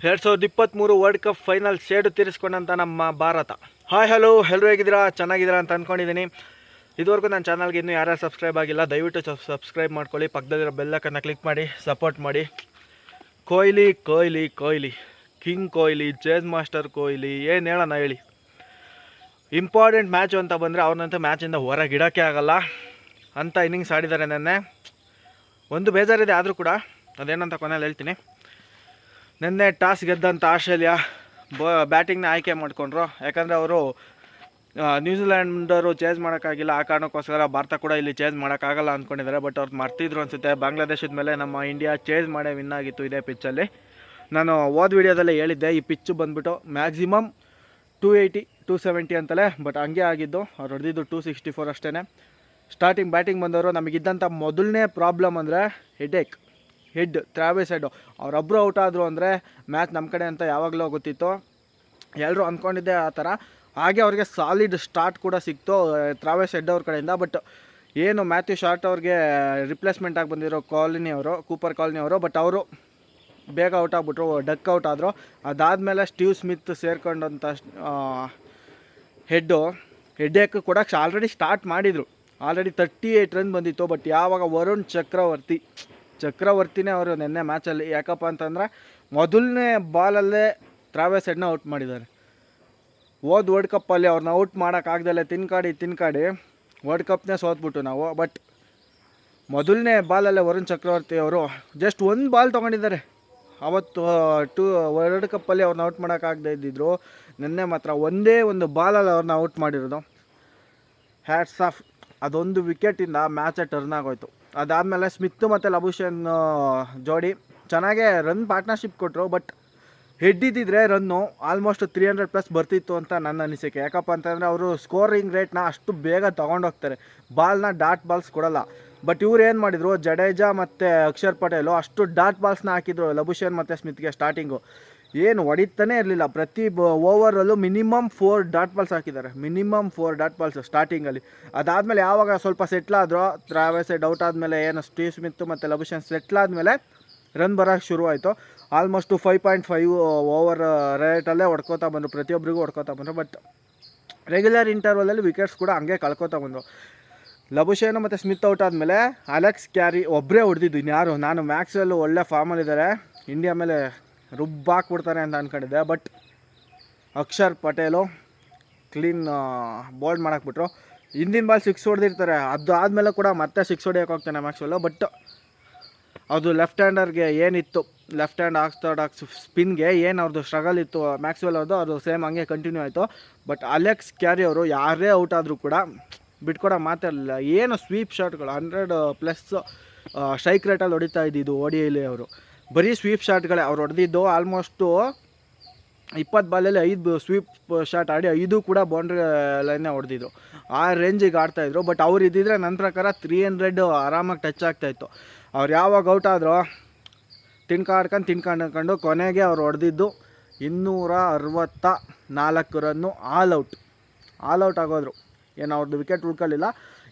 2023 world cup final ಸೇಡು ತೀರಿಸ್ಕೊಂಡಂಥ ನಮ್ಮ Bharat. Hi hello ಎಲ್ಲರೂ ಹೇಗಿದ್ದೀರಾ? ಚೆನ್ನಾಗಿದ್ದೀರಾ ಅಂತ ಅಂದ್ಕೊಂಡಿದ್ದೀನಿ. ಇದುವರೆಗೂ ನನ್ನ ಚಾನಲ್ಗೆ ಇನ್ನೂ ಯಾರ್ಯಾರು ಸಬ್ಸ್ಕ್ರೈಬ್ ಆಗಿಲ್ಲ ದಯವಿಟ್ಟು ಸಬ್ಸ್ಕ್ರೈಬ್ ಮಾಡ್ಕೊಳ್ಳಿ, ಪಕ್ಕದಲ್ಲಿರೋ ಬೆಲ್ಲಕ್ಕನ್ನು ಕ್ಲಿಕ್ ಮಾಡಿ ಸಪೋರ್ಟ್ ಮಾಡಿ. Kohli Kohli Kohli king Kohli, chase master Kohli, ಏನು ಹೇಳೋಣ ಹೇಳಿ. ಇಂಪಾರ್ಟೆಂಟ್ ಮ್ಯಾಚು ಅಂತ ಬಂದರೆ ಅವ್ರನ್ನಂತ ಮ್ಯಾಚಿಂದ ಹೊರಗಿಡೋಕ್ಕೆ ಆಗಲ್ಲ ಅಂತ ಇನ್ನಿಂಗ್ಸ್ ಆಡಿದ್ದಾರೆ. ನೆನ್ನೆ ಒಂದು ಬೇಜಾರಿದೆ, ಆದರೂ ಕೂಡ ಅದೇನಂತ ಕೊನೆಯಲ್ಲಿ ಹೇಳ್ತೀನಿ. ನಿನ್ನೆ ಟಾಸ್ ಗೆದ್ದಂಥ ಆಸ್ಟ್ರೇಲಿಯಾ ಬ್ಯಾಟಿಂಗ್ನ ಆಯ್ಕೆ ಮಾಡಿಕೊಂಡ್ರು. ಯಾಕಂದರೆ ಅವರು ನ್ಯೂಜಿಲ್ಯಾಂಡರು ಚೇಸ್ ಮಾಡೋಕ್ಕಾಗಿಲ್ಲ, ಆ ಕಾರಣಕ್ಕೋಸ್ಕರ ಭಾರತ ಕೂಡ ಇಲ್ಲಿ ಚೇಸ್ ಮಾಡೋಕ್ಕಾಗಲ್ಲ ಅಂದ್ಕೊಂಡಿದ್ದಾರೆ. ಬಟ್ ಅವ್ರು ಮರ್ತಿದ್ರು ಅನಿಸುತ್ತೆ. ಬಾಂಗ್ಲಾದೇಶದ ಮೇಲೆ ನಮ್ಮ ಇಂಡಿಯಾ ಚೇಸ್ ಮಾಡೇ ವಿನ್ ಆಗಿತ್ತು ಇದೇ ಪಿಚ್ಚಲ್ಲಿ. ನಾನು ಓದ್ ವಿಡಿಯೋದಲ್ಲೇ ಹೇಳಿದ್ದೆ, ಈ ಪಿಚ್ಚು ಬಂದುಬಿಟ್ಟು ಮ್ಯಾಕ್ಸಿಮಮ್ 280 270 ಅಂತಲೇ. ಬಟ್ ಹಂಗೆ ಆಗಿದ್ದು, ಅವ್ರು ಹೊಡೆದಿದ್ದು 264 ಅಷ್ಟೇ. ಸ್ಟಾರ್ಟಿಂಗ್ ಬ್ಯಾಟಿಂಗ್ ಬಂದವರು ನಮಗಿದ್ದಂಥ ಮೊದಲನೇ ಪ್ರಾಬ್ಲಮ್ ಅಂದರೆ ಹೆಡ್ ಟ್ರಾವಿಸ್ ಹೆಡ್. ಅವರೊಬ್ಬರು ಔಟ್ ಆದರು ಅಂದರೆ ಮ್ಯಾಚ್ ನಮ್ಮ ಕಡೆ ಅಂತ ಯಾವಾಗಲೂ ಗೊತ್ತಿತ್ತು, ಎಲ್ಲರೂ ಅಂದ್ಕೊಂಡಿದ್ದೆ ಆ ಥರ. ಹಾಗೆ ಅವ್ರಿಗೆ ಸಾಲಿಡ್ ಸ್ಟಾರ್ಟ್ ಕೂಡ ಸಿಕ್ತು ಟ್ರಾವಿಸ್ ಹೆಡ್ ಅವ್ರ ಕಡೆಯಿಂದ. ಬಟ್ ಏನು ಮ್ಯಾಥ್ಯೂ ಶಾರ್ಟ್ ಅವ್ರಿಗೆ ರಿಪ್ಲೇಸ್ಮೆಂಟ್ ಆಗಿ ಬಂದಿರೋ ಕೂಪರ್ ಕಾಲನಿ ಅವರು, ಬಟ್ ಅವರು ಬೇಗ ಔಟ್ ಆಗಿಬಿಟ್ರು, ಡಕ್ ಔಟ್ ಆದರು. ಅದಾದಮೇಲೆ ಸ್ಟೀವ್ ಸ್ಮಿತ್ ಸೇರ್ಕೊಂಡಂಥ ಹೆಡ್ಡೇಕ್ ಕೊಡೋಕ್ಕೆ ಆಲ್ರೆಡಿ ಸ್ಟಾರ್ಟ್ ಮಾಡಿದರು. ಆಲ್ರೆಡಿ 38 ರನ್ ಬಂದಿತ್ತು. ಬಟ್ ಯಾವಾಗ ವರುಣ್ ಚಕ್ರವರ್ತಿನೇ ಅವರು ನಿನ್ನೆ ಮ್ಯಾಚಲ್ಲಿ, ಯಾಕಪ್ಪ ಅಂತಂದರೆ ಮೊದಲನೇ ಬಾಲಲ್ಲೇ ಟ್ರಾವಿಸ್ ಹೆಡ್ನ ಔಟ್ ಮಾಡಿದ್ದಾರೆ. ವರ್ಲ್ಡ್ ಕಪ್ಪಲ್ಲಿ ಅವ್ರನ್ನ ಔಟ್ ಮಾಡೋಕ್ಕಾಗ್ದಲ್ಲೇ ತಿನ್ಕಾಡಿ ವರ್ಲ್ಡ್ ಕಪ್ನೇ ಸೋತ್ಬಿಟ್ಟು ನಾವು. ಬಟ್ ಮೊದಲನೇ ಬಾಲಲ್ಲೇ ವರುಣ್ ಚಕ್ರವರ್ತಿ ಅವರು ಜಸ್ಟ್ ಒಂದು ಬಾಲ್ ತೊಗೊಂಡಿದ್ದಾರೆ. ಅವತ್ತು ವರ್ಲ್ಡ್ ಕಪ್ಪಲ್ಲಿ ಅವ್ರನ್ನ ಔಟ್ ಮಾಡೋಕ್ಕಾಗದೇ ಇದ್ದಿದ್ರು. ನಿನ್ನೆ ಮಾತ್ರ ಒಂದೇ ಒಂದು ಬಾಲಲ್ಲಿ ಅವ್ರನ್ನ ಔಟ್ ಮಾಡಿರೋದು. Hats off. ಅದೊಂದು ವಿಕೆಟಿಂದ ಮ್ಯಾಚೇ ಟರ್ನ್ ಆಗೋಯ್ತು. ಅದಾದಮೇಲೆ ಸ್ಮಿತ್ ಮತ್ತು ಲಬುಷನ್ ಜೋಡಿ ಚೆನ್ನಾಗೇ ರನ್ ಪಾರ್ಟ್ನರ್ಶಿಪ್ ಕೊಟ್ಟರು. ಬಟ್ ಹಿಡಿದಿದ್ರೆ ರನ್ನು ಆಲ್ಮೋಸ್ಟ್ 300+ ಬರ್ತಿತ್ತು ಅಂತ ನನ್ನ ಅನಿಸಿಕೆ. ಯಾಕಪ್ಪ ಅಂತಂದರೆ ಅವರು ಸ್ಕೋರಿಂಗ್ ರೇಟ್ನ ಅಷ್ಟು ಬೇಗ ತೊಗೊಂಡೋಗ್ತಾರೆ, ಬಾಲ್ನ ಡಾಟ್ ಬಾಲ್ಸ್ ಕೊಡಲ್ಲ. ಬಟ್ ಇವ್ರು ಏನು ಮಾಡಿದರು, ಜಡೇಜಾ ಮತ್ತು ಅಕ್ಷರ್ ಪಟೇಲು ಅಷ್ಟು ಡಾಟ್ ಬಾಲ್ಸ್ನ ಹಾಕಿದ್ರು ಲಬುಷನ್ ಮತ್ತು ಸ್ಮಿತ್ಗೆ. ಸ್ಟಾರ್ಟಿಂಗು ಏನು ಹೊಡಿತಾನೆ ಇರಲಿಲ್ಲ. ಪ್ರತಿ ಓವರಲ್ಲೂ ಮಿನಿಮಮ್ 4 ಡಾಟ್ ಬಾಲ್ಸ್ ಹಾಕಿದ್ದಾರೆ, ಮಿನಿಮಮ್ 4 ಡಾಟ್ ಬಾಲ್ಸ್ ಸ್ಟಾರ್ಟಿಂಗಲ್ಲಿ. ಅದಾದಮೇಲೆ ಯಾವಾಗ ಸ್ವಲ್ಪ ಸೆಟ್ಲಾದರೂ, ಟ್ರಾವಿಸ್ ಹೆಡ್ ಔಟ್ ಆದಮೇಲೆ ಏನು ಸ್ಟೀವ್ ಸ್ಮಿತ್ ಮತ್ತು ಲಬುಷನ್ ಸೆಟ್ಲಾದಮೇಲೆ ರನ್ ಬರೋಕ್ಕೆ ಶುರುವಾಯಿತು. ಆಲ್ಮೋಸ್ಟು 5.5 ಓವರ್ ರೇಟಲ್ಲೇ ಹೊಡ್ಕೋತಾ ಬಂದರು, ಪ್ರತಿಯೊಬ್ಬರಿಗೂ ಹೊಡ್ಕೋತಾ ಬಂದರು. ಬಟ್ ರೆಗ್ಯುಲರ್ ಇಂಟರ್ವಲಲ್ಲಿ ವಿಕೆಟ್ಸ್ ಕೂಡ ಹಂಗೆ ಕಳ್ಕೊತಾ ಬಂದರು. ಲಬುಷೇನು ಮತ್ತು ಸ್ಮಿತ್ ಔಟ್ ಆದಮೇಲೆ ಅಲೆಕ್ಸ್ ಕ್ಯಾರಿ ಒಬ್ಬರೇ ಹೊಡೆದಿದ್ದು. ಇನ್ಯಾರು, ನಾನು ಮ್ಯಾಕ್ಸ್ವೆಲ್ಲು ಒಳ್ಳೆ ಫಾರ್ಮಲ್ಲಿದ್ದಾರೆ, ಇಂಡಿಯಾ ಮೇಲೆ ರುಬ್ಬಾಕ್ಬಿಡ್ತಾರೆ ಅಂತ ಅಂದ್ಕೊಂಡಿದ್ದೆ. But Axar Patel clean bowled ಮಾಡಾಕ್ಬಿಟ್ರು. ಹಿಂದಿನ ಬಾಲ್ 6 ಹೊಡೆದಿರ್ತಾರೆ, ಅದು ಆದಮೇಲೆ ಕೂಡ ಮತ್ತೆ 6 ಹೊಡೆಯೋಕೆ ಹೋಗ್ತಾನೆ ಮ್ಯಾಕ್ಸ್ವೆಲ್ಲು. ಬಟ್ ಅದು ಲೆಫ್ಟ್ ಹ್ಯಾಂಡರ್ಗೆ ಏನಿತ್ತು, ಲೆಫ್ಟ್ ಹ್ಯಾಂಡ್ ಆಕ್ಸ್ ಸ್ಪಿನ್ಗೆ ಏನು ಅವ್ರದ್ದು ಸ್ಟ್ರಗಲ್ ಇತ್ತು ಮ್ಯಾಕ್ಸ್ವೆಲ್ ಅವ್ರದ್ದು, ಅದು ಸೇಮ್ ಹಂಗೆ ಕಂಟಿನ್ಯೂ ಆಯಿತು. ಬಟ್ ಅಲೆಕ್ಸ್ ಕ್ಯಾರಿ ಅವರು ಯಾರೇ ಔಟ್ ಆದರೂ ಕೂಡ ಬಿಟ್ಕೊಡೋ ಮಾತಾಡಲಿಲ್ಲ. ಏನು ಸ್ವೀಪ್ ಶಾಟ್ಗಳು 100+ ಸ್ಟ್ರೈಕ್ ರೇಟಲ್ಲಿ ಹೊಡಿತಾ ಇದ್ದಿದ್ದು ODIಲಿ ಅವರು. ಬರೀ ಸ್ವೀಪ್ ಶಾಟ್ಗಳೇ ಅವ್ರು ಹೊಡೆದಿದ್ದು. ಆಲ್ಮೋಸ್ಟು 20 ಬಾಲಲ್ಲಿ 5 ಸ್ವೀಪ್ ಶಾಟ್ ಆಡಿ 5 ಕೂಡ ಬೌಂಡ್ರಿ ಲೈನ್ನೇ ಹೊಡೆದಿದ್ರು. ಆ ರೇಂಜಿಗೆ ಆಡ್ತಾಯಿದ್ರು. ಬಟ್ ಅವ್ರು ಇದ್ದಿದ್ರೆ ನನ್ನ ಪ್ರಕಾರ 300 ಆರಾಮಾಗಿ ಟಚ್ ಆಗ್ತಾಯಿತ್ತು. ಅವ್ರು ಯಾವಾಗ ಔಟ್ ಆದರೂ ತಿನ್ಕೊಂಡು ಕೊನೆಗೆ ಅವ್ರು ಹೊಡೆದಿದ್ದು 264 ರನ್ನು ಆಲ್ ಔಟ್ ಆಗೋದ್ರು. ಏನು ಅವ್ರದ್ದು ವಿಕೆಟ್ ಉಳ್ಕೊಳ್ಳಿಲ್ಲ,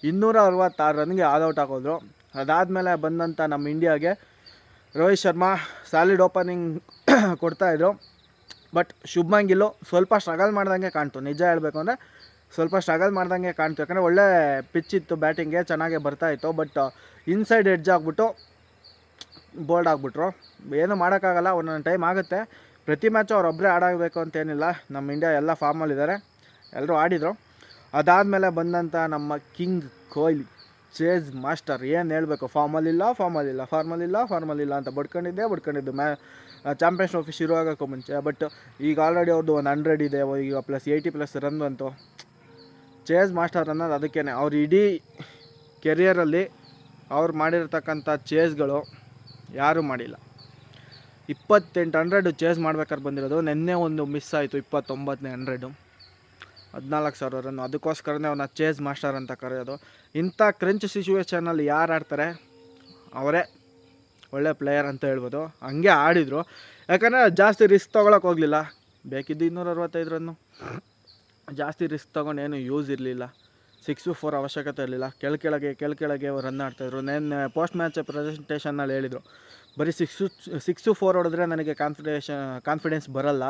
266 ರನ್ಗೆ ಆಲ್ ಔಟ್ ಆಗೋದ್ರು. ಅದಾದಮೇಲೆ ಬಂದಂಥ ನಮ್ಮ ಇಂಡಿಯಾಗೆ ರೋಹಿತ್ ಶರ್ಮಾ ಸಾಲಿಡ್ ಓಪನಿಂಗ್ ಕೊಡ್ತಾಯಿದ್ರು. ಬಟ್ ಶುಭ್ಮನ್ ಗಿಲ್ ಸ್ವಲ್ಪ ಸ್ಟ್ರಗಲ್ ಮಾಡ್ದಂಗೆ ಕಾಣ್ತು, ನಿಜ ಹೇಳಬೇಕು ಅಂದರೆ ಸ್ವಲ್ಪ ಸ್ಟ್ರಗಲ್ ಮಾಡ್ದಂಗೆ ಕಾಣ್ತು. ಯಾಕಂದರೆ ಒಳ್ಳೆ ಪಿಚ್ ಇತ್ತು, ಬ್ಯಾಟಿಂಗ್ಗೆ ಚೆನ್ನಾಗೇ ಬರ್ತಾಯಿತ್ತು. ಬಟ್ ಇನ್ಸೈಡ್ ಎಡ್ಜ್ ಆಗಿಬಿಟ್ಟು ಬೋಲ್ಡ್ ಆಗಿಬಿಟ್ರು. ಏನು ಮಾಡೋಕ್ಕಾಗಲ್ಲ, ಒಂದೊಂದು ಟೈಮ್ ಆಗುತ್ತೆ. ಪ್ರತಿ ಮ್ಯಾಚು ಅವರೊಬ್ಬರೇ ಆಡಬೇಕು ಅಂತೇನಿಲ್ಲ, ನಮ್ಮ ಇಂಡಿಯಾ ಎಲ್ಲ ಫಾರ್ಮಲ್ಲಿದ್ದಾರೆ, ಎಲ್ಲರೂ ಆಡಿದರು. ಅದಾದಮೇಲೆ ಬಂದಂಥ ನಮ್ಮ ಕಿಂಗ್ ಕೊಹ್ಲಿ, ಚೇಸ್ ಮಾಸ್ಟರ್, ಏನು ಹೇಳಬೇಕು, ಫಾರ್ಮಲ್ಲಿಲ್ಲ ಅಂತ ಬಡ್ಕೊಂಡಿದ್ದು ಚಾಂಪಿಯನ್ಸ್ ಟ್ರೋಫಿ ಶುರು ಆಗೋಕ್ಕೂ ಮುಂಚೆ. ಬಟ್ ಈಗ ಆಲ್ರೆಡಿ ಅವ್ರದ್ದು 100 ಇದೆ, ಈಗ +80+ ರನ್ ಬಂತು. ಚೇಸ್ ಮಾಸ್ಟರ್ ಅನ್ನೋದು ಅದಕ್ಕೇ. ಅವ್ರು ಇಡೀ ಕೆರಿಯರಲ್ಲಿ ಅವ್ರು ಮಾಡಿರ್ತಕ್ಕಂಥ ಚೇಸ್ಗಳು ಯಾರೂ ಮಾಡಿಲ್ಲ. 2800 ಚೇಸ್ ಮಾಡ್ಬೇಕಾದ್ರೆ ಬಂದಿರೋದು. ನಿನ್ನೆ ಒಂದು ಮಿಸ್ ಆಯಿತು, 29ನೇ 100, 14,000 ರನ್. ಅದಕ್ಕೋಸ್ಕರನೇ ಅವ್ರನ್ನ ಚೇಸ್ ಮಾಸ್ಟರ್ ಅಂತ ಕರೆಯೋದು. ಇಂಥ ಕ್ರಂಚ್ ಸಿಚುವೇಷನಲ್ಲಿ ಯಾರು ಆಡ್ತಾರೆ ಅವರೇ ಒಳ್ಳೆ ಪ್ಲೇಯರ್ ಅಂತ ಹೇಳ್ಬೋದು. ಹಂಗೆ ಆಡಿದರು. ಯಾಕಂದರೆ ಜಾಸ್ತಿ ರಿಸ್ಕ್ ತೊಗೊಳಕ್ಕೆ ಹೋಗಲಿಲ್ಲ. ಬೇಕಿದ್ದು 265 ರನ್ನು, ಜಾಸ್ತಿ ರಿಸ್ಕ್ ತೊಗೊಂಡು ಏನು ಯೂಸ್ ಇರಲಿಲ್ಲ. 6-4 ಅವಶ್ಯಕತೆ ಇರಲಿಲ್ಲ. ಕೆಳಗೆ ರನ್ ಆಡ್ತಾಯಿದ್ರು. ನೆನ್ನೆ ಪೋಸ್ಟ್ ಮ್ಯಾಚ್ ಪ್ರೆಸೆಂಟೇಷನ್ನಲ್ಲಿ ಹೇಳಿದರು, ಬರೀ 6-4 ಹೊಡೆದ್ರೆ ನನಗೆ ಕಾನ್ಫಿಡೆನ್ಸ್ ಬರಲ್ಲ.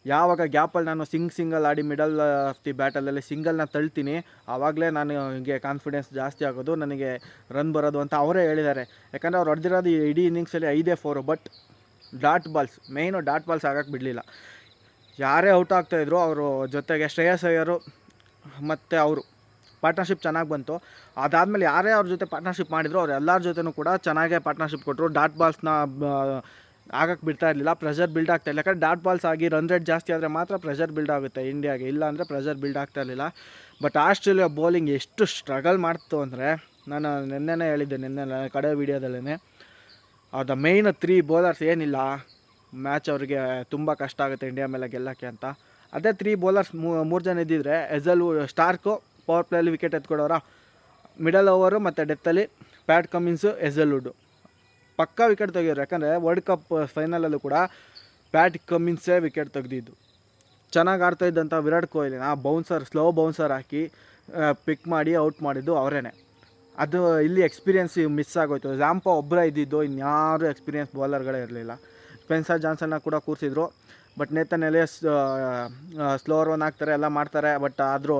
ಯಾವಾಗ ಗ್ಯಾಪಲ್ಲಿ ನಾನು ಸಿಂಗಲ್ ಆಡಿ ಮಿಡಲ್ ಆಫ್ ದಿ ಬ್ಯಾಟಲಲ್ಲಿ ಸಿಂಗಲ್ನ ತಳ್ತೀನಿ, ಆವಾಗಲೇ ನನಗೆ ಕಾನ್ಫಿಡೆನ್ಸ್ ಜಾಸ್ತಿ ಆಗೋದು, ನನಗೆ ರನ್ ಬರೋದು ಅಂತ ಅವರೇ ಹೇಳಿದ್ದಾರೆ. ಯಾಕಂದರೆ ಅವ್ರು ಹೊಡೆದಿರೋದು ಇಡೀ ಇನ್ನಿಂಗ್ಸಲ್ಲಿ 5-4, ಬಟ್ ಡಾಟ್ ಬಾಲ್ಸ್ ಆಗಕ್ಕೆ ಬಿಡಲಿಲ್ಲ. ಯಾರೇ ಔಟ್ ಆಗ್ತಾಯಿದ್ರು ಅವರು ಜೊತೆಗೆ ಶ್ರೇಯಸ್ ಅಯ್ಯರು ಮತ್ತು ಅವರು ಪಾರ್ಟ್ನರ್ಶಿಪ್ ಚೆನ್ನಾಗಿ ಬಂತು. ಅದಾದಮೇಲೆ ಯಾರೇ ಅವ್ರ ಜೊತೆ ಪಾರ್ಟ್ನರ್ಶಿಪ್ ಮಾಡಿದ್ರು ಅವ್ರು ಎಲ್ಲರ ಜೊತೆನೂ ಕೂಡ ಚೆನ್ನಾಗೇ ಪಾರ್ಟ್ನರ್ಶಿಪ್ ಕೊಟ್ಟರು. ಡಾಟ್ ಬಾಲ್ಸ್ನ ಆಗಕ್ಕೆ ಬಿಡ್ತಾ ಇರಲಿಲ್ಲ, ಪ್ರೆಷರ್ ಬಿಲ್ಡ್ ಆಗ್ತಾ ಇಲ್ಲ. ಯಾಕಂದರೆ ಡಾಟ್ ಬಾಲ್ಸ್ ಆಗಿ ರನ್ ರೇಟ್ ಜಾಸ್ತಿ ಆದರೆ ಮಾತ್ರ ಪ್ರೆಷರ್ ಬಿಲ್ಡ್ ಆಗುತ್ತೆ ಇಂಡಿಯಾಗೆ, ಇಲ್ಲ ಅಂದರೆ ಪ್ರೆಷರ್ ಬಿಲ್ಡ್ ಆಗ್ತಾ ಇರಲಿಲ್ಲ. ಬಟ್ ಆಸ್ಟ್ರೇಲಿಯಾ ಬೌಲಿಂಗ್ ಎಷ್ಟು ಸ್ಟ್ರಗಲ್ ಮಾಡ್ತು ಅಂದರೆ, ನಾನು ನಿನ್ನೆನೇ ಹೇಳಿದ್ದೆ, ನಿನ್ನೆ ಕಡೆ ವೀಡಿಯೋದಲ್ಲೇ, ಅದು ಮೇಯ್ನ್ 3 ಬೌಲರ್ಸ್ ಏನಿಲ್ಲ ಮ್ಯಾಚ್ ಅವ್ರಿಗೆ ತುಂಬ ಕಷ್ಟ ಆಗುತ್ತೆ ಇಂಡಿಯಾ ಮೇಲೆ ಗೆಲ್ಲೋಕ್ಕೆ ಅಂತ. ಅದೇ 3 ಬೌಲರ್ಸ್ 3 ಜನ ಇದ್ದಿದ್ರೆ ಸ್ಟಾರ್ಕು ಪವರ್ ಪ್ಲೇಯಲ್ಲಿ ವಿಕೆಟ್ ಎತ್ಕೊಡೋರ, ಮಿಡಲ್ ಓವರು ಮತ್ತು ಡೆತ್ತಲ್ಲಿ ಪ್ಯಾಟ್ ಕಮಿನ್ಸು, ಹೆಜಲ್ವುಡ್ಡು ಪಕ್ಕಾ ವಿಕೆಟ್ ತೆಗಿಯೋರು. ಯಾಕಂದರೆ ವರ್ಲ್ಡ್ ಕಪ್ ಫೈನಲಲ್ಲೂ ಕೂಡ ಪ್ಯಾಟ್ ಕಮಿನ್ಸೇ ವಿಕೆಟ್ ತೆಗೆದಿದ್ದು. ಚೆನ್ನಾಗಿ ಆಡ್ತಾಯಿದ್ದಂಥ ವಿರಾಟ್ ಕೊಹ್ಲಿನ ಸ್ಲೋ ಬೌನ್ಸರ್ ಹಾಕಿ ಪಿಕ್ ಮಾಡಿ ಔಟ್ ಮಾಡಿದ್ದು ಅವರೇ. ಅದು ಇಲ್ಲಿ ಎಕ್ಸ್ಪೀರಿಯೆನ್ಸ್ ಮಿಸ್ ಆಗೋಯ್ತು. ಝಾಂಪಾ ಒಬ್ಬರೇ ಇದ್ದಿದ್ದು, ಇನ್ಯಾರು ಎಕ್ಸ್ಪೀರಿಯೆನ್ಸ್ ಬೌಲರ್ಗಳೇ ಇರಲಿಲ್ಲ. ಸ್ಪೆನ್ಸರ್ ಜಾನ್ಸನ್ನ ಕೂಡ ಕೂರಿಸಿದ್ರು, ಬಟ್ ನೇತನ್ ಎಲಿಯಸ್ ಸ್ಲೋವರ್ ಒನ್ ಹಾಕ್ತಾರೆ, ಎಲ್ಲ ಮಾಡ್ತಾರೆ. ಬಟ್ ಆದರೂ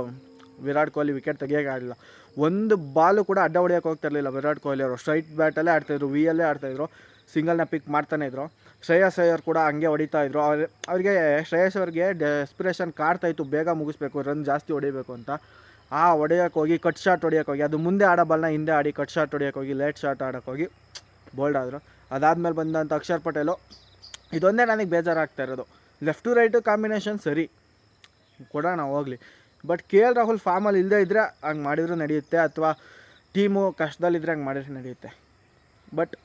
ವಿರಾಟ್ ಕೊಹ್ಲಿ ವಿಕೆಟ್ ತೆಗಿಯೋಕ್ಕಾಗಲಿಲ್ಲ. ಒಂದು ಬಾಲು ಕೂಡ ಅಡ್ಡ ಹೊಡಿಯೋಕೆ ಹೋಗ್ತಿರಲಿಲ್ಲ ವಿರಾಟ್ ಕೊಹ್ಲಿ ಅವರು. ಸ್ಟ್ರೈಟ್ ಬ್ಯಾಟಲ್ಲೇ ಆಡ್ತಾಯಿದ್ರು, ವಿಯಲ್ಲೇ ಆಡ್ತಾಯಿದ್ರು, ಸಿಂಗಲ್ನ ಪಿಕ್ ಮಾಡ್ತಾನೆ ಇದ್ರು. ಶ್ರೇಯಸ್ ಅಯ್ಯರ್ ಕೂಡ ಹಂಗೆ ಹೊಡಿತಾಯಿದ್ರು. ಅವರಿಗೆ ಶ್ರೇಯಸ್ ಅವ್ರಿಗೆ ಡೆಸ್ಪಿರೇಷನ್ ಕಾಡ್ತಾಯಿತ್ತು, ಬೇಗ ಮುಗಿಸ್ಬೇಕು, ರನ್ ಜಾಸ್ತಿ ಹೊಡಿಬೇಕು ಅಂತ. ಹೊಡೆಯೋಕೆ ಹೋಗಿ ಕಟ್ ಶಾಟ್ ಹೊಡಿಯೋಕೆ ಹೋಗಿ, ಅದು ಮುಂದೆ ಆಡೋ ಬಾಲ್ನ ಹಿಂದೆ ಆಡಿ ಕಟ್ ಶಾಟ್ ಹೊಡಿಯೋಕೆ ಹೋಗಿ, ಲೇಟ್ ಶಾಟ್ ಆಡೋಕೆ ಹೋಗಿ ಬೋಲ್ಡ್ ಆದರು. ಅದಾದಮೇಲೆ ಬಂದಂಥ ಅಕ್ಷರ್ ಪಟೇಲು, ಇದೊಂದೇ ನನಗೆ ಬೇಜಾರಾಗ್ತಾ ಇರೋದು. ಲೆಫ್ಟ್ ಟು ರೈಟು ಕಾಂಬಿನೇಷನ್ ಸರಿ ಕೊಡೋಣ ಹೋಗಲಿ, ಬಟ್ KL ರಾಹುಲ್ ಫಾರ್ಮಲ್ಲಿ ಇಲ್ಲದೇ ಇದ್ದರೆ ಹಂಗೆ ಮಾಡಿದರೂ ನಡೆಯುತ್ತೆ, ಅಥವಾ ಟೀಮು ಕಷ್ಟದಲ್ಲಿದ್ದರೆ ಹಂಗೆ ಮಾಡಿದ್ರೆ ನಡೆಯುತ್ತೆ. ಬಟ್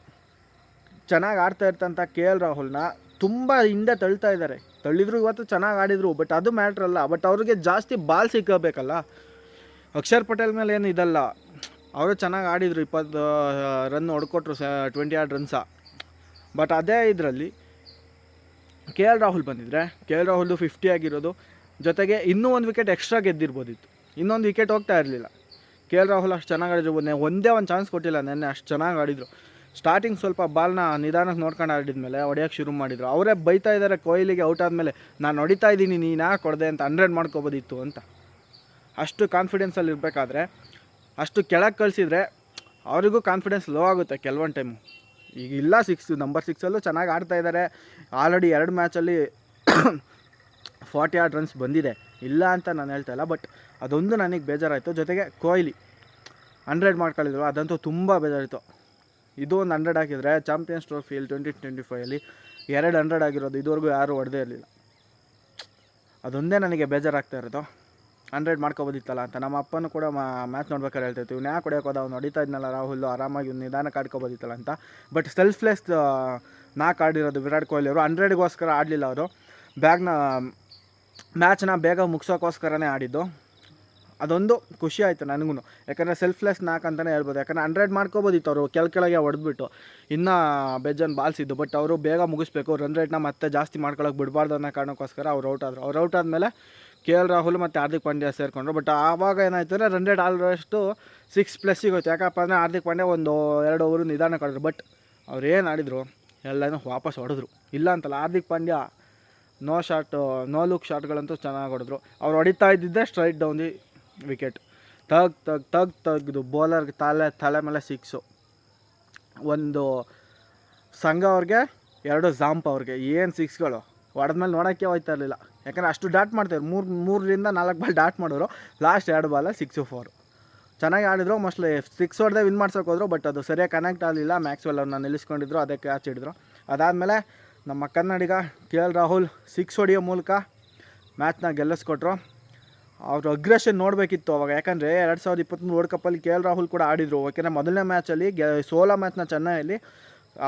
ಚೆನ್ನಾಗಿ ಆಡ್ತಾ ಇರ್ತಂಥ KL ರಾಹುಲ್ನ ತುಂಬ ಹಿಂದೆ ತಳ್ತಾ ಇದ್ದಾರೆ. ತಳ್ಳಿದ್ರು ಇವತ್ತು ಚೆನ್ನಾಗಿ ಆಡಿದರು, ಬಟ್ ಅದು ಮ್ಯಾಟ್ರಲ್ಲ. ಬಟ್ ಅವ್ರಿಗೆ ಜಾಸ್ತಿ ಬಾಲ್ ಸಿಕ್ಕಬೇಕಲ್ಲ. ಅಕ್ಷರ್ ಪಟೇಲ್ ಮೇಲೆ ಏನು ಇದಲ್ಲ, ಅವರು ಚೆನ್ನಾಗಿ ಆಡಿದರು, 20 ರನ್ ಹೊಡ್ಕೊಟ್ರು, 20 ರನ್ಸ. ಬಟ್ ಅದೇ ಇದರಲ್ಲಿ KL ರಾಹುಲ್ ಬಂದಿದ್ದರೆ, KL ರಾಹುಲ್ದು 50 ಆಗಿರೋದು, ಜೊತೆಗೆ ಇನ್ನೂ ಒಂದು ವಿಕೆಟ್ ಎಕ್ಸ್ಟ್ರಾ ಗೆದ್ದಿರ್ಬೋದಿತ್ತು. ಇನ್ನೊಂದು ವಿಕೆಟ್ ಹೋಗ್ತಾ ಇರಲಿಲ್ಲ. KL ರಾಹುಲ್ ಅಷ್ಟು ಚೆನ್ನಾಗಿ ಆಡಿದ್ರು, ಒಂದೇ ಒಂದು ಚಾನ್ಸ್ ಕೊಟ್ಟಿಲ್ಲ ನೆನ್ನೆ, ಅಷ್ಟು ಚೆನ್ನಾಗಿ ಆಡಿದರು. ಸ್ಟಾರ್ಟಿಂಗ್ ಸ್ವಲ್ಪ ಬಾಲ್ನ ನಿಧಾನಕ್ಕೆ ನೋಡ್ಕೊಂಡು ಆಡಿದ್ಮೇಲೆ ಹೊಡೆಯೋಕ್ಕೆ ಶುರು ಮಾಡಿದರು. ಅವರೇ ಬೈತಾ ಇದ್ದಾರೆ ಕೊಹ್ಲಿಗೆ ಔಟ್ ಆದಮೇಲೆ, ನಾನು ಹೊಡಿತಾ ಇದ್ದೀನಿ, ನೀನು ಯಾಕೆ ಕೊಡದೆ ಅಂತ, 100 ಮಾಡ್ಕೋಬೋದಿತ್ತು ಅಂತ. ಅಷ್ಟು ಕಾನ್ಫಿಡೆನ್ಸಲ್ಲಿ ಇರಬೇಕಾದ್ರೆ ಅಷ್ಟು ಕೆಳಗೆ ಕಳಿಸಿದರೆ ಅವರಿಗೂ ಕಾನ್ಫಿಡೆನ್ಸ್ ಲೋ ಆಗುತ್ತೆ ಕೆಲವೊಂದು ಟೈಮು. ಈಗ ಇಲ್ಲ, ನಂಬರ್ 6 ಚೆನ್ನಾಗಿ ಆಡ್ತಾಯಿದ್ದಾರೆ. ಆಲ್ರೆಡಿ 2 ಮ್ಯಾಚಲ್ಲಿ 40 ರನ್ಸ್ ಬಂದಿದೆ, ಇಲ್ಲ ಅಂತ ನಾನು ಹೇಳ್ತಾ ಇಲ್ಲ. ಬಟ್ ಅದೊಂದು ನನಗೆ ಬೇಜಾರಾಯಿತು. ಜೊತೆಗೆ ಕೊಹ್ಲಿ 100 ಮಾಡ್ಕೊಳ್ಳಿದ್ರು, ಅದಂತೂ ತುಂಬ ಬೇಜಾರಿತ್ತು. ಇದು ಒಂದು 100 ಹಾಕಿದರೆ ಚಾಂಪಿಯನ್ಸ್ ಟ್ರೋಫಿಯಲ್ಲಿ 2025 2 100 ಆಗಿರೋದು, ಇದುವರೆಗೂ ಯಾರೂ ಹೊಡೆದೇ ಇರಲಿಲ್ಲ. ಅದೊಂದೇ ನನಗೆ ಬೇಜಾರಾಗ್ತಾ ಇರೋದು. 100 ಮಾಡ್ಕೊಬೋದಿತ್ತಲ್ಲ ಅಂತ. ನಮ್ಮ ಅಪ್ಪನೂ ಕೂಡ ಮ್ಯಾಚ್ ನೋಡ್ಬೇಕಾದ್ರೆ ಹೇಳ್ತಾಯಿತ್ತು, ಇವ್ನು ಯಾಕೆ ಹೊಡೆಯೋಕೆ ಹೋದ, ಅವ್ನು ಹೊಡಿತಾ ಇದ್ನಲ್ಲ ರಾಹುಲ್, ಆರಾಮಾಗಿ ಇವ್ನು ನಿಧಾನಕ್ಕೆ ಆಡ್ಕೊಬೋದಿತ್ತಲ್ಲ ಅಂತ. ಬಟ್ ಸೆಲ್ಫ್ಲೆಸ್ 4 ಆಡಿರೋದು ವಿರಾಟ್ ಕೊಹ್ಲಿ ಅವರು. 100ಗೋಸ್ಕರ ಆಡಲಿಲ್ಲ ಅವರು, ಮ್ಯಾಚ್ನ ಬೇಗ ಮುಗಿಸೋಕ್ಕೋಸ್ಕರನೇ ಆಡಿದ್ದು. ಅದೊಂದು ಖುಷಿ ಆಯಿತು ನನಗೂ, ಯಾಕಂದರೆ ಸೆಲ್ಫ್ಲೆಸ್ 4 ಅಂತಲೇ ಹೇಳ್ಬೋದು. ಯಾಕಂದರೆ 100 ಮಾಡ್ಕೊಬೋದಿತ್ತು ಅವರು, ಕೆಳಗೆ ಹೊಡೆದ್ಬಿಟ್ಟು, ಇನ್ನೂ ಬೇಜಾನ್ ಬಾಲ್ಸ್ ಇದ್ದು. ಬಟ್ ಅವರು ಬೇಗ ಮುಗಿಸ್ಬೇಕು, ರನ್ ರೇಟ್ನ ಮತ್ತೆ ಜಾಸ್ತಿ ಮಾಡ್ಕೊಳ್ಳೋಕೆ ಬಿಡಬಾರ್ದು ಅನ್ನೋ ಕಾರಣಕ್ಕೋಸ್ಕರ ಅವ್ರು ಔಟ್ ಆದರು. ಅವ್ರು ಔಟ್ ಆದಮೇಲೆ KL ರಾಹುಲ್ ಮತ್ತು ಹಾರ್ದಿಕ್ ಪಾಂಡ್ಯ ಸೇರಿಕೊಂಡ್ರು. ಬಟ್ ಆವಾಗ ಏನಾಯ್ತು ಅಂದರೆ ರನ್ ರೇಟ್ ಆಲ್ರೆಷ್ಟು 6+ ಸಿಗೋಯ್ತು. ಯಾಕಪ್ಪ ಅಂದರೆ ಹಾರ್ದಿಕ್ ಪಾಂಡ್ಯ ಒಂದು 2 ಓವರು ನಿಧಾನಕ್ಕೆ ಆಡಿದ್ರು. ಬಟ್ ಅವ್ರು ಏನು ಆಡಿದ್ರು ಎಲ್ಲನೂ ವಾಪಸ್ ಹೊಡೆದ್ರು, ಇಲ್ಲ ಅಂತಲ್ಲ. ಹಾರ್ದಿಕ್ ಪಾಂಡ್ಯ ನೋ ಲುಕ್ ಶಾಟ್ಗಳಂತೂ ಚೆನ್ನಾಗಿ ಹೊಡೆದ್ರು. ಅವ್ರು ಹೊಡಿತಾ ಇದ್ದಿದ್ದೆ ಸ್ಟ್ರೈಟ್ ಡೌನ್ ದಿ ವಿಕೆಟ್, ತೆಗ್ದು ಬೌಲರ್ಗೆ ತಲೆ ಮೇಲೆ 6. ಒಂದು ಸಂಘ ಅವ್ರಿಗೆ, 2 ಝಾಂಪ್ ಅವ್ರಿಗೆ, ಏನು 6ಗಳು ಹೊಡೆದ್ಮೇಲೆ ನೋಡೋಕ್ಕೆ ಹೋಗ್ತಾ ಇರಲಿಲ್ಲ. ಯಾಕಂದರೆ ಅಷ್ಟು ಡಾಟ್ ಮಾಡ್ತಾರೆ, 3ರಿಂದ 4 ಬಾಲ್ ಡಾಟ್ ಮಾಡೋರು, ಲಾಸ್ಟ್ 2 ಬಾಲ್ 6-4 ಚೆನ್ನಾಗಿ ಆಡಿದ್ರು. ಮೋಸ್ಟ್ಲಿ 6 ಹೊಡೆದೇ ವಿನ್ ಮಾಡ್ಸೋಕೆ ಹೋದ್ರು, ಬಟ್ ಅದು ಸರಿಯಾಗಿ ಕನೆಕ್ಟ್ ಆಗಲಿಲ್ಲ. ಮ್ಯಾಕ್ಸ್ವೆಲ್ ಅವ್ರನ್ನ ನಿಲ್ಲಿಸ್ಕೊಂಡಿದ್ರು, ಅದಕ್ಕೆ ಕ್ಯಾಚ್ ಹಿಡಿದ್ರು. ಅದಾದಮೇಲೆ ನಮ್ಮ ಕನ್ನಡಿಗ KL ರಾಹುಲ್ 6 ಹೊಡೆಯೋ ಮೂಲಕ ಮ್ಯಾಚ್ನ ಗೆಲ್ಲಿಸ್ಕೊಟ್ರು. ಅವರು ಅಗ್ರೆಷನ್ ನೋಡಬೇಕಿತ್ತು ಅವಾಗ. ಯಾಕಂದರೆ 2023 ವರ್ಲ್ಡ್ ಕಪ್ಪಲ್ಲಿ KL ರಾಹುಲ್ ಕೂಡ ಆಡಿದರು. ಯಾಕೆಂದರೆ ಮೊದಲನೇ ಮ್ಯಾಚಲ್ಲಿ ಸೋಲೋ ಮ್ಯಾಚ್ನ ಚೆನ್ನೈಯಲ್ಲಿ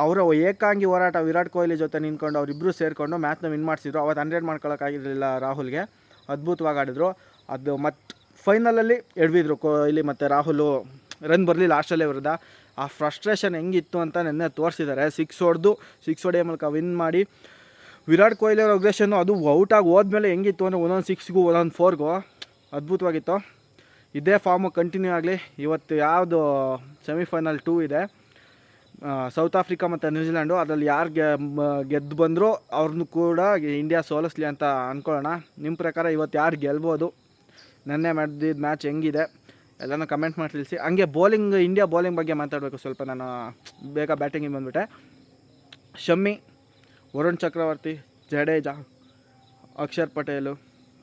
ಅವರು ಏಕಾಂಗಿ ಹೋರಾಟ ವಿರಾಟ್ ಕೊಹ್ಲಿ ಜೊತೆ ನಿಂತ್ಕೊಂಡು ಅವರಿಬ್ಬರು ಸೇರಿಕೊಂಡು ಮ್ಯಾಚ್ನ ವಿನ್ ಮಾಡಿಸಿದ್ರು. ಅವತ್ತು 100 ಮಾಡ್ಕೊಳ್ಳೋಕ್ಕಾಗಿರಲಿಲ್ಲ ರಾಹುಲ್ಗೆ, ಅದ್ಭುತವಾಗಿ ಆಡಿದ್ರು. ಅದು ಮತ್ತು ಫೈನಲಲ್ಲಿ ಎಡವಿದ್ರು ಕೊಹ್ಲಿ ಮತ್ತು ರಾಹುಲು, ರನ್ ಬರಲಿಲ್ಲ ಆಸ್ಟ್ರೇಲಿಯಾ ವಿರುದ್ಧ. ಆ ಫ್ರಸ್ಟ್ರೇಷನ್ ಹೆಂಗಿತ್ತು ಅಂತ ನೆನ್ನೆ ತೋರಿಸಿದ್ದಾರೆ. 6 ಹೊಡೆಯೋ ಮೂಲಕ ವಿನ್ ಮಾಡಿ ವಿರಾಟ್ ಕೊಹ್ಲಿ ಅವರ ಅಗ್ರೆಷನ್ನು, ಅದು ಔಟಾಗಿ ಹೋದ್ಮೇಲೆ ಹೆಂಗಿತ್ತು ಅಂದರೆ ಒಂದೊಂದು 6ಗೂ ಒಂದೊಂದು 4ಗೂ ಅದ್ಭುತವಾಗಿತ್ತು. ಇದೇ ಫಾರ್ಮು ಕಂಟಿನ್ಯೂ ಆಗಲಿ. ಇವತ್ತು ಯಾವುದು ಸೆಮಿಫೈನಲ್ 2 ಇದೆ, ಸೌತ್ ಆಫ್ರಿಕಾ ಮತ್ತು ನ್ಯೂಜಿಲ್ಯಾಂಡು. ಅದರಲ್ಲಿ ಯಾರು ಗೆದ್ದು ಬಂದರೂ ಅವ್ರನ್ನೂ ಕೂಡ ಇಂಡಿಯಾ ಸೋಲಿಸ್ಲಿ ಅಂತ ಅಂದ್ಕೊಳ್ಳೋಣ. ನಿಮ್ಮ ಪ್ರಕಾರ ಇವತ್ತು ಯಾರು ಗೆಲ್ಬೋದು, ನೆನ್ನೆ ಮಾಡಿದ್ದು ಮ್ಯಾಚ್ ಹೆಂಗಿದೆ ಎಲ್ಲನೂ ಕಮೆಂಟ್ ಮಾಡಿ ತಿಳಿಸಿ. ಹಂಗೆ ಬೌಲಿಂಗ್, ಇಂಡಿಯಾ ಬೌಲಿಂಗ್ ಬಗ್ಗೆ ಮಾತಾಡಬೇಕು ಸ್ವಲ್ಪ. ನಾನು ಬೇಗ ಬ್ಯಾಟಿಂಗಿಗೆ ಬಂದುಬಿಟ್ಟೆ. ಶಮ್ಮಿ, ವರುಣ್ ಚಕ್ರವರ್ತಿ, ಜಡೇಜಾ, ಅಕ್ಷರ್ ಪಟೇಲು,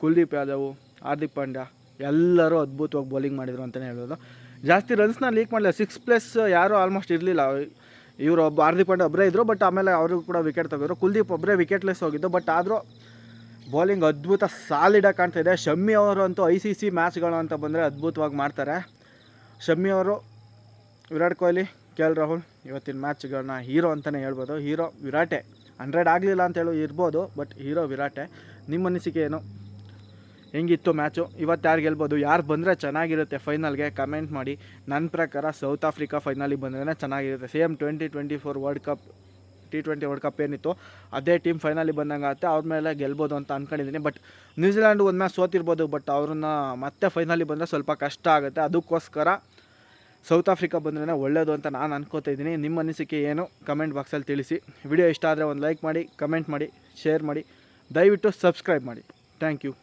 ಕುಲ್ದೀಪ್ ಯಾದವ್, ಹಾರ್ದಿಕ್ ಪಾಂಡ್ಯ ಎಲ್ಲರೂ ಅದ್ಭುತವಾಗಿ ಬೌಲಿಂಗ್ ಮಾಡಿದರು ಅಂತಲೇ ಹೇಳ್ಬೋದು. ಜಾಸ್ತಿ ರನ್ಸ್ನ ಲೀಕ್ ಮಾಡಲಿಲ್ಲ. 6+ ಯಾರೂ ಆಲ್ಮೋಸ್ಟ್ ಇರಲಿಲ್ಲ. ಇವರು ಹಾರ್ದಿಕ್ ಪಾಂಡ್ಯ ಒಬ್ಬರೇ ಇದ್ದರು, ಬಟ್ ಆಮೇಲೆ ಅವ್ರಿಗೂ ಕೂಡ ವಿಕೆಟ್ ತೆಗೆದ್ರು. ಕುಲ್ದೀಪ್ ಒಬ್ಬರೇ ವಿಕೆಟ್ಲೆಸ್ ಹೋಗಿದ್ದು, ಬಟ್ ಆದರೂ ಬೌಲಿಂಗ್ ಅದ್ಭುತ ಸಾಲಿಡಾಗಿ ಕಾಣ್ತಾಯಿದೆ. ಶಮ್ಮಿ ಅವರು ಅಂತೂ ICC ಮ್ಯಾಚ್ಗಳು ಅಂತ ಬಂದರೆ ಅದ್ಭುತವಾಗಿ ಮಾಡ್ತಾರೆ. ಶಮ್ಮಿ ಅವರು, ವಿರಾಟ್ ಕೊಹ್ಲಿ, KL ರಾಹುಲ್ ಇವತ್ತಿನ ಮ್ಯಾಚ್ಗಳನ್ನ ಹೀರೋ ಅಂತಲೇ ಹೇಳ್ಬೋದು. ಹೀರೋ ವಿರಾಟೆ. 100 ಆಗಲಿಲ್ಲ ಅಂತೇಳಿ ಇರ್ಬೋದು, ಬಟ್ ಹೀರೋ ವಿರಾಟೆ. ನಿಮ್ಮ ಅನಿಸಿಕೆ ಏನು? ಹೆಂಗಿತ್ತು ಮ್ಯಾಚು? ಇವತ್ತು ಯಾರು ಗೆಲ್ಬೋದು, ಯಾರು ಬಂದರೆ ಚೆನ್ನಾಗಿರುತ್ತೆ ಫೈನಲ್ಗೆ ಕಮೆಂಟ್ ಮಾಡಿ. ನನ್ನ ಪ್ರಕಾರ ಸೌತ್ ಆಫ್ರಿಕಾ ಫೈನಲಿಗೆ ಬಂದ್ರೆ ಚೆನ್ನಾಗಿರುತ್ತೆ. Same 2024 world cup T20 world cup ಏನಿತ್ತು ಅದೇ ಟೀಮ್ ಫೈನಲಿಗೆ ಬಂದಂಗೆ ಆಗುತ್ತೆ. ಅವ್ರ ಮೇಲೆ ಗೆಲ್ಬೋದು ಅಂತ ಅಂದ್ಕೊಂಡಿದ್ದೀನಿ. ಬಟ್ ನ್ಯೂಜಿಲ್ಯಾಂಡು ಒಂದು ಮ್ಯಾಚ್ ಸೋತಿರ್ಬೋದು, ಬಟ್ ಅವ್ರನ್ನ ಮತ್ತೆ ಫೈನಲಿಗೆ ಬಂದರೆ ಸ್ವಲ್ಪ ಕಷ್ಟ ಆಗುತ್ತೆ. ಅದಕ್ಕೋಸ್ಕರ ಸೌತ್ ಆಫ್ರಿಕಾ ಬಂದ್ರೆ ಒಳ್ಳೆಯದು ಅಂತ ನಾನು ಅನ್ಕೋತಾ ಇದ್ದೀನಿ. ನಿಮ್ಮ ಅನಿಸಿಕೆ ಏನು ಕಮೆಂಟ್ ಬಾಕ್ಸಲ್ಲಿ ತಿಳಿಸಿ. ವಿಡಿಯೋ ಇಷ್ಟ ಆದರೆ ಒಂದು ಲೈಕ್ ಮಾಡಿ, ಕಮೆಂಟ್ ಮಾಡಿ, ಶೇರ್ ಮಾಡಿ, ದಯವಿಟ್ಟು ಸಬ್ಸ್ಕ್ರೈಬ್ ಮಾಡಿ. Thank you.